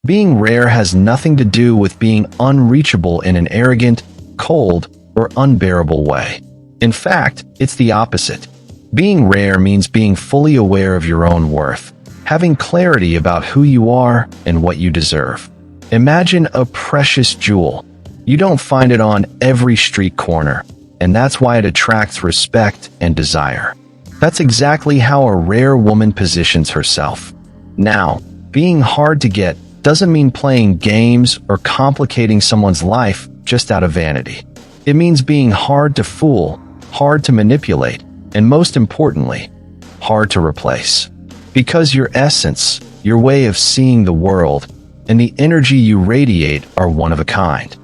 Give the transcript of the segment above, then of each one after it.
Being rare has nothing to do with being unreachable in an arrogant, cold, or unbearable way. In fact, it's the opposite. Being rare means being fully aware of your own worth, having clarity about who you are and what you deserve. Imagine a precious jewel. You don't find it on every street corner, and that's why it attracts respect and desire. That's exactly how a rare woman positions herself. Now, being hard to get doesn't mean playing games or complicating someone's life just out of vanity. It means being hard to fool, hard to manipulate, and most importantly, hard to replace. Because your essence, your way of seeing the world, and the energy you radiate are one of a kind.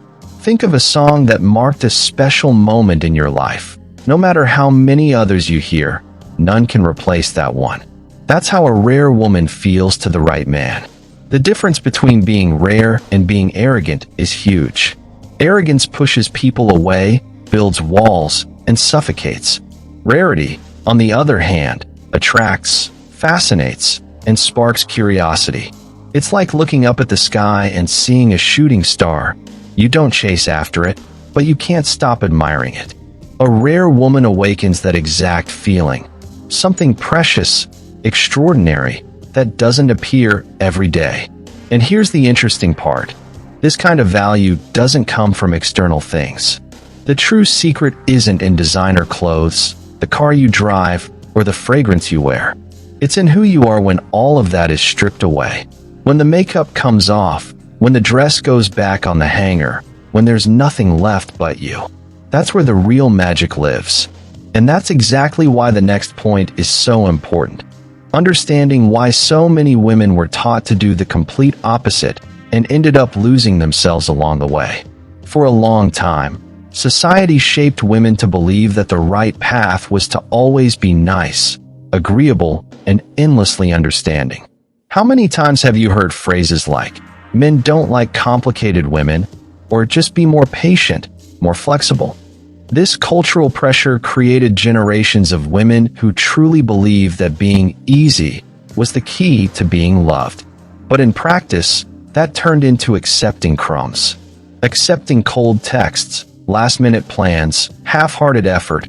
Think of a song that marked a special moment in your life. No matter how many others you hear, none can replace that one. That's how a rare woman feels to the right man. The difference between being rare and being arrogant is huge. Arrogance pushes people away, builds walls, and suffocates. Rarity, on the other hand, attracts, fascinates, and sparks curiosity. It's like looking up at the sky and seeing a shooting star. You don't chase after it, but you can't stop admiring it. A rare woman awakens that exact feeling. Something precious, extraordinary, that doesn't appear every day. And here's the interesting part. This kind of value doesn't come from external things. The true secret isn't in designer clothes, the car you drive, or the fragrance you wear. It's in who you are when all of that is stripped away. When the makeup comes off, when the dress goes back on the hanger, when there's nothing left but you. That's where the real magic lives. And that's exactly why the next point is so important. Understanding why so many women were taught to do the complete opposite and ended up losing themselves along the way. For a long time, society shaped women to believe that the right path was to always be nice, agreeable, and endlessly understanding. How many times have you heard phrases like, "Men don't like complicated women," or "just be more patient, more flexible"? This cultural pressure created generations of women who truly believed that being easy was the key to being loved. But in practice, that turned into accepting crumbs. Accepting cold texts, last-minute plans, half-hearted effort,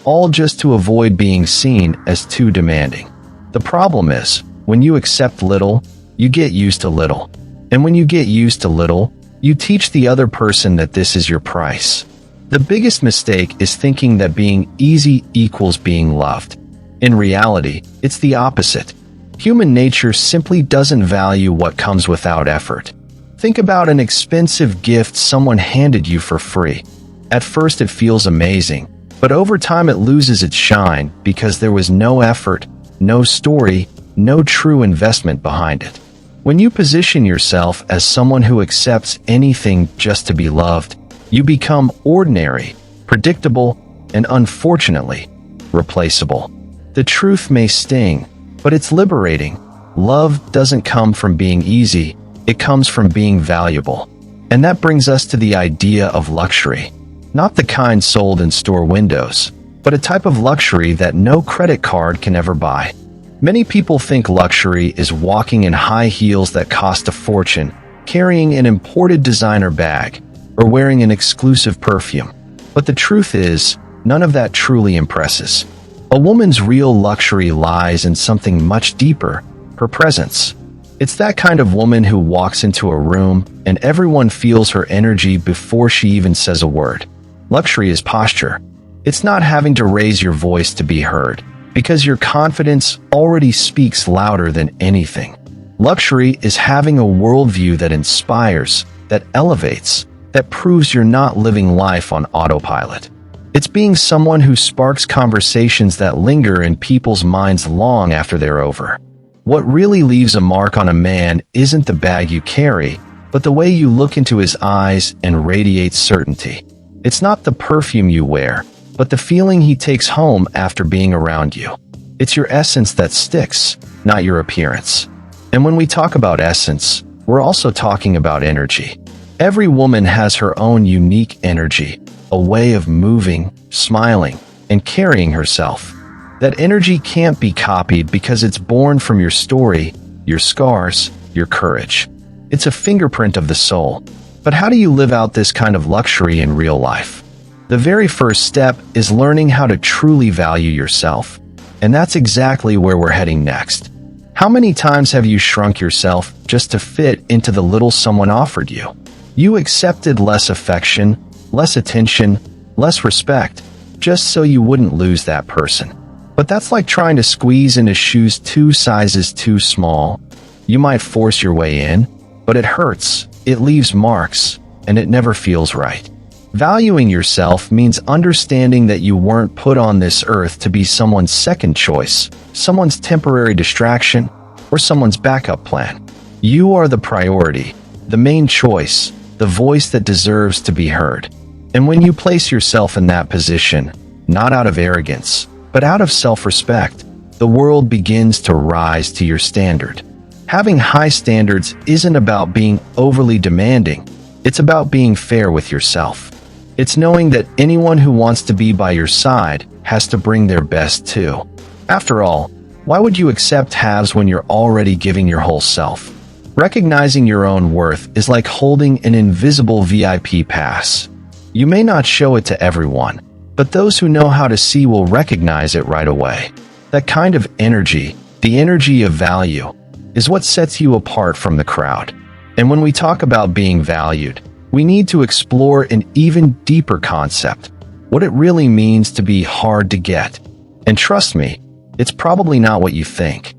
all just to avoid being seen as too demanding. The problem is, when you accept little, you get used to little. And when you get used to little, you teach the other person that this is your price. The biggest mistake is thinking that being easy equals being loved. In reality, it's the opposite. Human nature simply doesn't value what comes without effort. Think about an expensive gift someone handed you for free. At first it feels amazing, but over time it loses its shine because there was no effort, no story, no true investment behind it. When you position yourself as someone who accepts anything just to be loved, you become ordinary, predictable, and unfortunately, replaceable. The truth may sting, but it's liberating. Love doesn't come from being easy, it comes from being valuable. And that brings us to the idea of luxury. Not the kind sold in store windows, but a type of luxury that no credit card can ever buy. Many people think luxury is walking in high heels that cost a fortune, carrying an imported designer bag, or wearing an exclusive perfume. But the truth is, none of that truly impresses. A woman's real luxury lies in something much deeper, her presence. It's that kind of woman who walks into a room and everyone feels her energy before she even says a word. Luxury is posture. It's not having to raise your voice to be heard, because your confidence already speaks louder than anything. Luxury is having a worldview that inspires, that elevates, that proves you're not living life on autopilot. It's being someone who sparks conversations that linger in people's minds long after they're over. What really leaves a mark on a man isn't the bag you carry, but the way you look into his eyes and radiate certainty. It's not the perfume you wear, but the feeling he takes home after being around you. It's your essence that sticks, not your appearance. And when we talk about essence, we're also talking about energy. Every woman has her own unique energy, a way of moving, smiling, and carrying herself. That energy can't be copied because it's born from your story, your scars, your courage. It's a fingerprint of the soul. But how do you live out this kind of luxury in real life? The very first step is learning how to truly value yourself. And that's exactly where we're heading next. How many times have you shrunk yourself just to fit into the little someone offered you? You accepted less affection, less attention, less respect, just so you wouldn't lose that person. But that's like trying to squeeze into shoes 2 sizes too small. You might force your way in, but it hurts, it leaves marks, and it never feels right. Valuing yourself means understanding that you weren't put on this earth to be someone's second choice, someone's temporary distraction, or someone's backup plan. You are the priority, the main choice, the voice that deserves to be heard. And when you place yourself in that position, not out of arrogance, but out of self-respect, the world begins to rise to your standard. Having high standards isn't about being overly demanding. It's about being fair with yourself. It's knowing that anyone who wants to be by your side has to bring their best too. After all, why would you accept halves when you're already giving your whole self? Recognizing your own worth is like holding an invisible VIP pass. You may not show it to everyone, but those who know how to see will recognize it right away. That kind of energy, the energy of value, is what sets you apart from the crowd. And when we talk about being valued, we need to explore an even deeper concept, what it really means to be hard to get. And trust me, it's probably not what you think.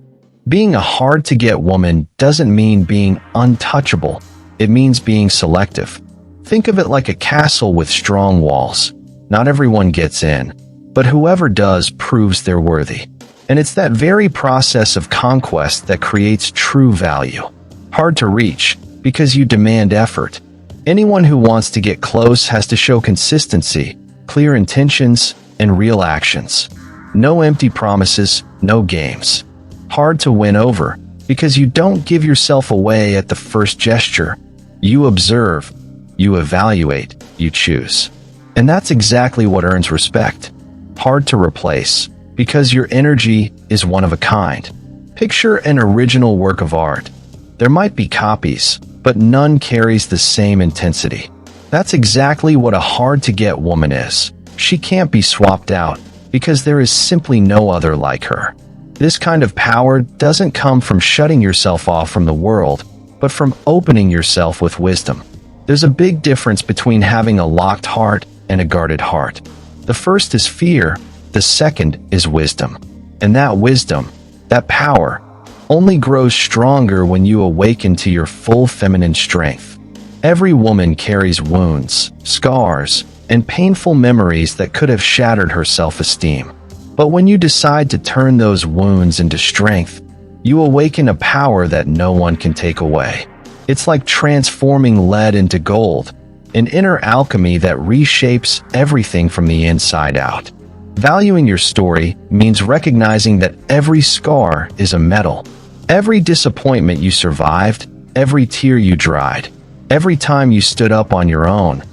Being a hard-to-get woman doesn't mean being untouchable. It means being selective. Think of it like a castle with strong walls. Not everyone gets in, but whoever does proves they're worthy. And it's that very process of conquest that creates true value. Hard to reach, because you demand effort. Anyone who wants to get close has to show consistency, clear intentions, and real actions. No empty promises, no games. Hard to win over, because you don't give yourself away at the first gesture. You observe, you evaluate, you choose. And that's exactly what earns respect. Hard to replace, because your energy is one of a kind. Picture an original work of art. There might be copies, but none carries the same intensity. That's exactly what a hard-to-get woman is. She can't be swapped out, because there is simply no other like her. This kind of power doesn't come from shutting yourself off from the world, but from opening yourself with wisdom. There's a big difference between having a locked heart and a guarded heart. The first is fear, the second is wisdom. And that wisdom, that power, only grows stronger when you awaken to your full feminine strength. Every woman carries wounds, scars, and painful memories that could have shattered her self-esteem. But when you decide to turn those wounds into strength, you awaken a power that no one can take away. It's like transforming lead into gold, an inner alchemy that reshapes everything from the inside out. Valuing your story means recognizing that every scar is a medal. Every disappointment you survived, every tear you dried, every time you stood up on your own,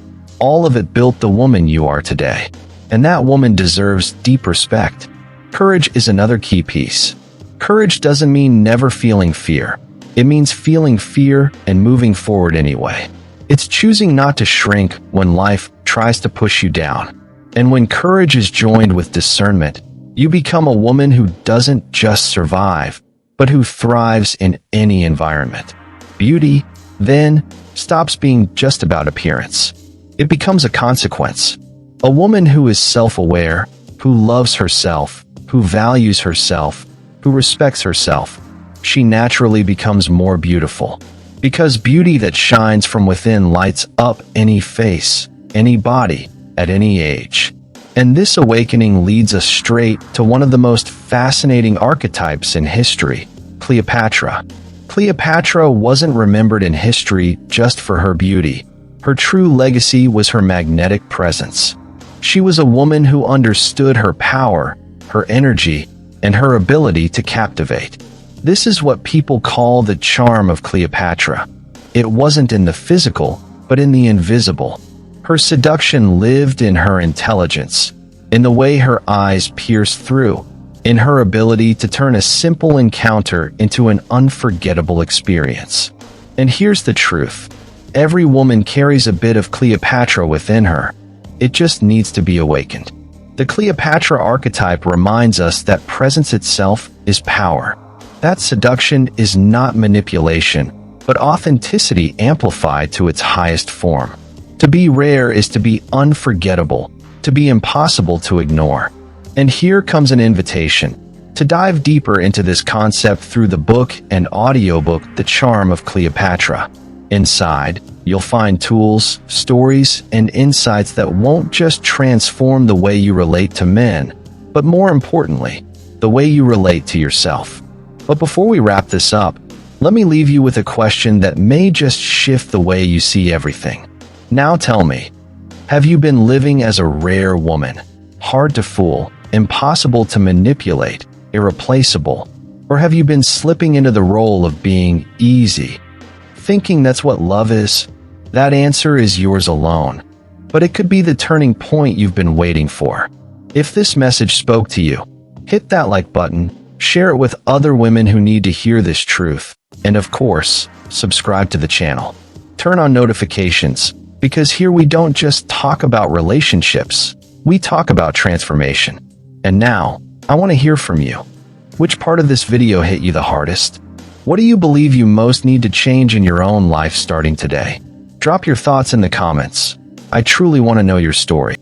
all of it built the woman you are today. And that woman deserves deep respect. Courage is another key piece. Courage doesn't mean never feeling fear. It means feeling fear and moving forward anyway. It's choosing not to shrink when life tries to push you down. And when courage is joined with discernment, you become a woman who doesn't just survive, but who thrives in any environment. Beauty, then, stops being just about appearance. It becomes a consequence. A woman who is self-aware, who loves herself, who values herself, who respects herself, she naturally becomes more beautiful. Because beauty that shines from within lights up any face, any body, at any age. And this awakening leads us straight to one of the most fascinating archetypes in history, Cleopatra. Cleopatra wasn't remembered in history just for her beauty. Her true legacy was her magnetic presence. She was a woman who understood her power, her energy, and her ability to captivate. This is what people call the charm of Cleopatra. It wasn't in the physical, but in the invisible. Her seduction lived in her intelligence, in the way her eyes pierced through, in her ability to turn a simple encounter into an unforgettable experience. And here's the truth. Every woman carries a bit of Cleopatra within her. It just needs to be awakened. The Cleopatra archetype reminds us that presence itself is power. That seduction is not manipulation, but authenticity amplified to its highest form. To be rare is to be unforgettable, to be impossible to ignore. And here comes an invitation to dive deeper into this concept through the book and audiobook The Charm of Cleopatra. Inside, you'll find tools, stories, and insights that won't just transform the way you relate to men, but more importantly, the way you relate to yourself. But before we wrap this up, let me leave you with a question that may just shift the way you see everything. Now tell me, have you been living as a rare woman? Hard to fool, impossible to manipulate, irreplaceable? Or have you been slipping into the role of being easy, thinking that's what love is? That answer is yours alone, but it could be the turning point you've been waiting for. If this message spoke to you, hit that like button, share it with other women who need to hear this truth, and of course, subscribe to the channel. Turn on notifications, because here we don't just talk about relationships, we talk about transformation. And now, I want to hear from you. Which part of this video hit you the hardest? What do you believe you most need to change in your own life starting today? Drop your thoughts in the comments. I truly want to know your story.